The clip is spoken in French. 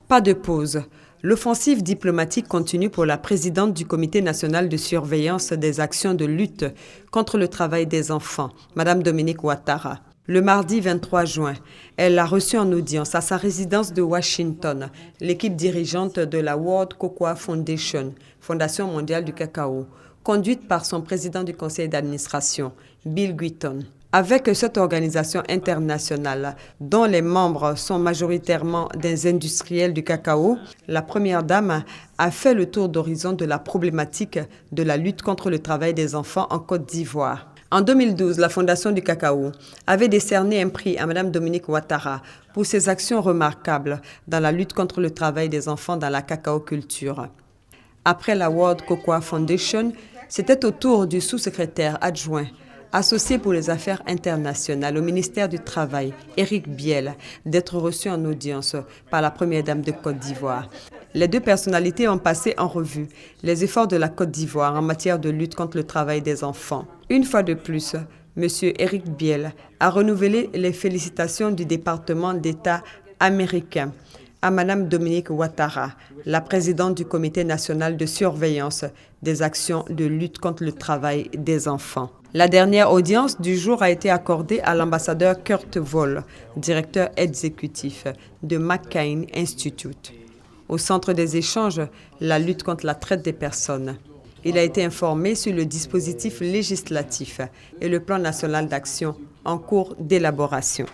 Pas de pause. L'offensive diplomatique continue pour la présidente du Comité national de surveillance des actions de lutte contre le travail des enfants, Mme Dominique Ouattara. Le mardi 23 juin, elle a reçu en audience à sa résidence de Washington l'équipe dirigeante de la World Cocoa Foundation, Fondation mondiale du cacao, conduite par son président du conseil d'administration, Bill Guitton. Avec cette organisation internationale, dont les membres sont majoritairement des industriels du cacao, la Première Dame a fait le tour d'horizon de la problématique de la lutte contre le travail des enfants en Côte d'Ivoire. En 2012, la Fondation du cacao avait décerné un prix à Mme Dominique Ouattara pour ses actions remarquables dans la lutte contre le travail des enfants dans la cacaoculture. Après la World Cocoa Foundation, c'était au tour du sous-secrétaire adjoint associé pour les affaires internationales au ministère du Travail, Éric Biel, d'être reçu en audience par la Première Dame de Côte d'Ivoire. Les deux personnalités ont passé en revue les efforts de la Côte d'Ivoire en matière de lutte contre le travail des enfants. Une fois de plus, M. Éric Biel a renouvelé les félicitations du département d'État américain à Mme Dominique Ouattara, la présidente du Comité national de surveillance des actions de lutte contre le travail des enfants. La dernière audience du jour a été accordée à l'ambassadeur Kurt Voll, directeur exécutif de McCain Institute. Au centre des échanges, la lutte contre la traite des personnes. Il a été informé sur le dispositif législatif et le plan national d'action en cours d'élaboration.